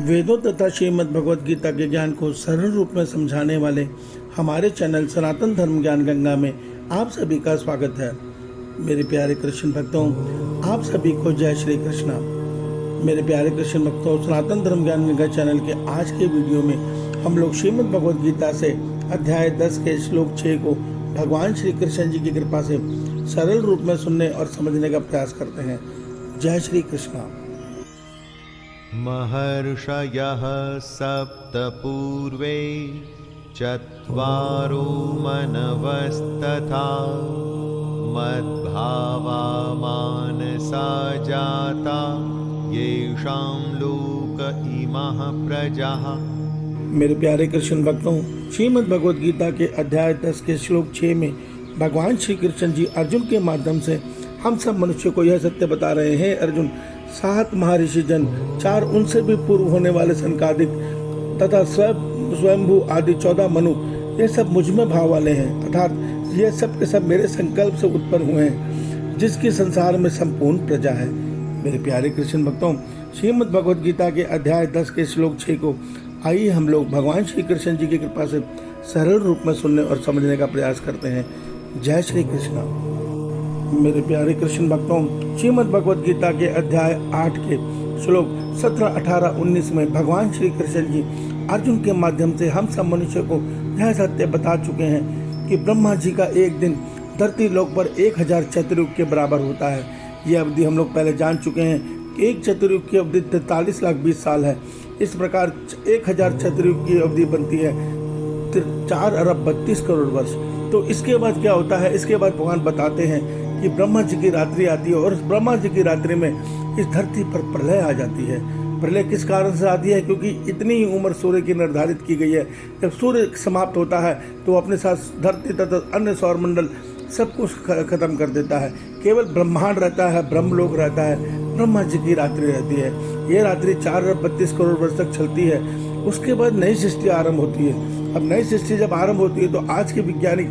वेदों तथा श्रीमद् भगवद गीता के ज्ञान को सरल रूप में समझाने वाले हमारे चैनल सनातन धर्म ज्ञान गंगा में आप सभी का स्वागत है। मेरे प्यारे कृष्ण भक्तों, आप सभी को जय श्री कृष्णा। मेरे प्यारे कृष्ण भक्तों, सनातन धर्म ज्ञान गंगा चैनल के आज के वीडियो में हम लोग श्रीमद् भगवद गीता से अध्याय 10 के श्लोक 6 को भगवान श्री कृष्ण जी की कृपा से सरल रूप में सुनने और समझने का प्रयास करते हैं। जय श्री कृष्णा। महर्षयः सप्त पूर्वे चत्वारो मनवस्तथा मद्भावा मानसा जाता येषां लोक इमः प्रजाः। मेरे प्यारे कृष्ण भक्तों, श्रीमद् भगवद गीता के अध्याय 10 के श्लोक 6 में भगवान श्री कृष्ण जी अर्जुन के माध्यम से हम सब मनुष्य को यह सत्य बता रहे हैं। अर्जुन, 7 महर्षि जन, 4 उनसे भी पूर्व होने वाले सनकादिक तथा स्वयंभू आदि 14 मनु, ये सब मुझ में भाव वाले हैं, अर्थात ये सब के सब मेरे संकल्प से उत्पन्न हुए हैं, जिसकी संसार में संपूर्ण प्रजा है। मेरे प्यारे कृष्ण भक्तों, श्रीमद् भगवद गीता के अध्याय 10 के श्लोक 6 को आइए हम लोग भगवान श्री कृष्ण जी की कृपा से सरल रूप में सुनने और समझने का प्रयास करते हैं। जय श्री कृष्णा। मेरे प्यारे कृष्ण भक्तों, श्रीमद् भगवद गीता के अध्याय 8 के श्लोक 17, 18, 19 में भगवान श्री कृष्ण जी अर्जुन के माध्यम से हम सब मनुष्य को यह सत्य बता चुके हैं कि ब्रह्मा जी का एक दिन धरती लोक पर 1000 चतुर्युग के बराबर होता है। ये अवधि हम लोग पहले जान चुके हैं कि एक चतुर्युग की अवधि 43 लाख 20 साल है। इस प्रकार 1000 चतुर्युग की अवधि बनती है 4 अरब 32 करोड़ वर्ष। तो इसके बाद क्या होता है? इसके बाद भगवान बताते हैं कि ब्रह्मा जी की रात्रि आती है और ब्रह्मा जी की रात्रि में इस धरती पर प्रलय आ जाती है। प्रलय किस कारण से आती है? क्योंकि इतनी ही उम्र सूर्य की निर्धारित की गई है। जब सूर्य समाप्त होता है तो अपने साथ धरती तथा अन्य सौरमंडल सब कुछ खत्म कर देता है। केवल ब्रह्मांड रहता है, ब्रह्मलोक रहता है, ब्रह्मा जी की रात्रि रहती है। ये रात्रि 4 अरब 32 करोड़ वर्ष तक चलती है। उसके बाद नई सृष्टि आरंभ होती है। अब नई सृष्टि जब आरंभ होती है तो आज के वैज्ञानिक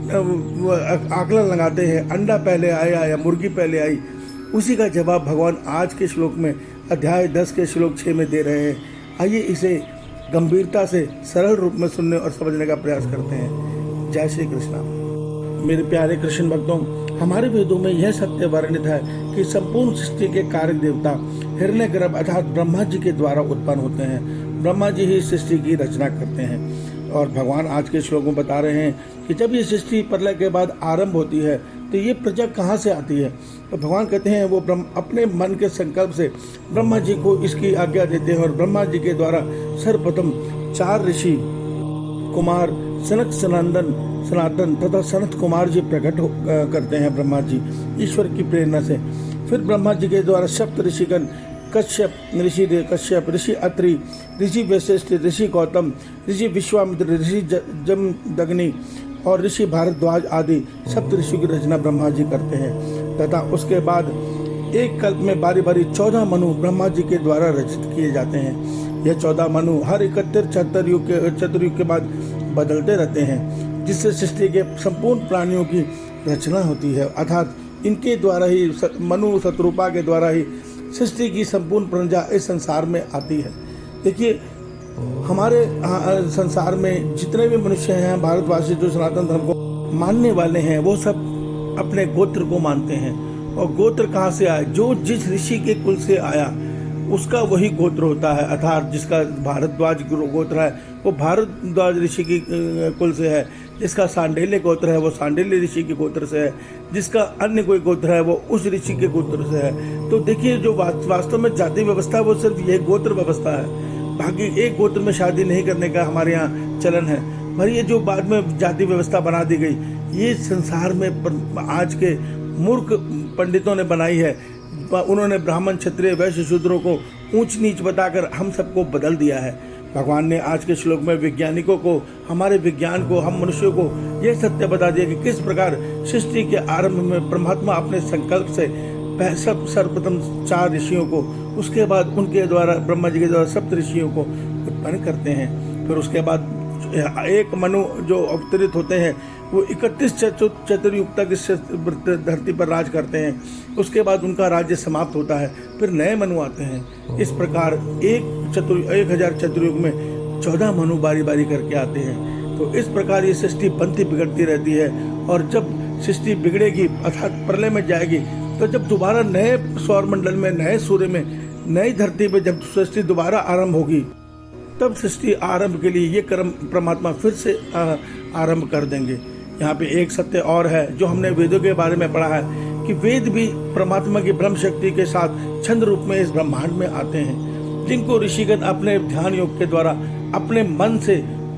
आकलन लगाते हैं, अंडा पहले आया या मुर्गी पहले आई। उसी का जवाब भगवान आज के श्लोक में अध्याय 10 के श्लोक 6 में दे रहे हैं। आइए इसे गंभीरता से सरल रूप में सुनने और समझने का प्रयास करते हैं। जय श्री कृष्णा। मेरे प्यारे कृष्ण भक्तों, हमारे वेदों में यह सत्य वर्णित है कि संपूर्ण सृष्टि के कारक देवता हिरण्यगर्भ अर्थात ब्रह्मा जी के द्वारा उत्पन्न होते हैं। ब्रह्मा जी ही सृष्टि की रचना करते हैं। और भगवान आज के श्लोक में बता रहे हैं कि जब ये सृष्टि प्रलय के बाद आरंभ होती है तो ये प्रजा कहाँ से आती है? तो भगवान कहते हैं वो अपने मन के संकल्प से ब्रह्मा जी को इसकी आज्ञा देते हैं और ब्रह्मा जी के द्वारा सर्वप्रथम 4 ऋषि कुमार सनक सनातन तथा सनत कुमार जी प्रकट करते हैं ब्रह्मा जी ईश्वर की प्रेरणा से। फिर ब्रह्मा जी के द्वारा सप्त ऋषिगण कश्यप ऋषि अत्रि, ऋषि वशिष्ठ, ऋषि गौतम, ऋषि विश्वामित्र, ऋषि जमदग्नि और ऋषि भारद्वाज आदि सप्त ऋषि की रचना ब्रह्मा जी करते हैं। तथा उसके बाद एक कल्प में बारी बारी 14 मनु ब्रह्मा जी के द्वारा रचित किए जाते हैं। यह 14 मनु हर 71 चतुर्युग के बाद बदलते रहते हैं, जिससे सृष्टि के संपूर्ण प्राणियों की रचना होती है। अर्थात इनके द्वारा ही मनु शत्रुपा के द्वारा ही सृष्टि की संपूर्ण प्रजा इस संसार में आती है। देखिए, हमारे संसार में जितने भी मनुष्य हैं, भारतवासी जो सनातन धर्म को मानने वाले हैं, वो सब अपने गोत्र को मानते हैं। और गोत्र कहाँ से आया? जो जिस ऋषि के कुल से आया उसका वही गोत्र होता है। अर्थात जिसका भारद्वाज गोत्र है वो भारद्वाज ऋषि की कुल से है, जिसका सांडिल्य गोत्र है वो सांडिल्य ऋषि के गोत्र से है, जिसका अन्य कोई गोत्र है वो उस ऋषि के गोत्र से है। तो देखिए, जो वास्तव में जाति व्यवस्था है वो सिर्फ ये गोत्र व्यवस्था है। बाकी एक गोत्र में शादी नहीं करने का हमारे यहाँ चलन है। पर ये जो बाद में जाति व्यवस्था बना दी गई, ये संसार में आज के मूर्ख पंडितों ने बनाई है। उन्होंने ब्राह्मण, क्षत्रिय, वैश्य, शूद्रों को ऊंच नीच बताकर हम सबको बदल दिया है। भगवान ने आज के श्लोक में वैज्ञानिकों को, हमारे विज्ञान को, हम मनुष्यों को यह सत्य बता दिया कि किस प्रकार सृष्टि के आरंभ में परमात्मा अपने संकल्प से सर्वप्रथम 4 ऋषियों को, उसके बाद उनके द्वारा ब्रह्मा जी के द्वारा सप्त ऋषियों को उत्पन्न करते हैं। फिर उसके बाद एक मनु जो अवतरित होते हैं वो 31 चतुर्युगता की धरती पर राज करते हैं। उसके बाद उनका राज्य समाप्त होता है, फिर नए मनु आते हैं। इस प्रकार 1000 चतुर्युग में 14 मनु बारी बारी करके आते हैं। तो इस प्रकार ये सृष्टि बनती बिगड़ती रहती है, और जब सृष्टि बिगड़ेगी अर्थात प्रलय में जाएगी, तो जब दोबारा नए सौरमंडल में, नए सूर्य में, नई धरती पर जब सृष्टि दोबारा आरंभ होगी, तब सृष्टि आरंभ के लिए ये कर्म परमात्मा फिर से आरंभ कर देंगे। यहाँ पे एक सत्य और है जो हमने वेदों के बारे में पढ़ा है कि वेद भी परमात्मा की ब्रह्म शक्ति के साथ छंद रूप में इस ब्रह्मांड में आते हैं, जिनको ऋषिगण अपने ध्यान योग के द्वारा अपने मन से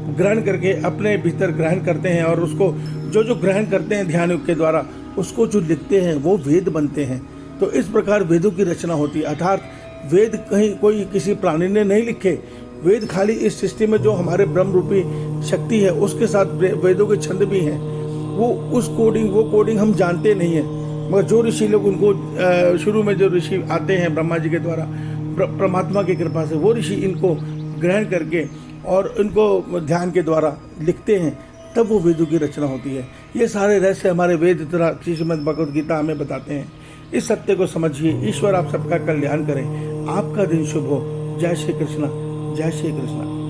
ग्रहण करके अपने भीतर ग्रहण करते हैं, और उसको जो ग्रहण करते हैं ध्यान योग के द्वारा, उसको जो लिखते हैं वो वेद बनते हैं। तो इस प्रकार वेदों की रचना होती है, अर्थात वेद कहीं कोई किसी प्राणी ने नहीं लिखे। वेद खाली इस सृष्टि में जो हमारे ब्रह्म रूपी शक्ति है उसके साथ वेदों के छंद भी हैं। वो कोडिंग हम जानते नहीं है, मगर जो ऋषि लोग उनको शुरू में जो ऋषि आते हैं ब्रह्मा जी के द्वारा, परमात्मा की कृपा से वो ऋषि इनको ग्रहण करके और इनको ध्यान के द्वारा लिखते हैं, तब वो वेदों की रचना होती है। ये सारे रहस्य हमारे वेद तथा श्रीमद् भगवद गीता हमें बताते हैं। इस सत्य को समझिए। ईश्वर आप सबका कल्याण करें। आपका दिन शुभ हो। जय श्री कृष्ण। जय श्री कृष्ण।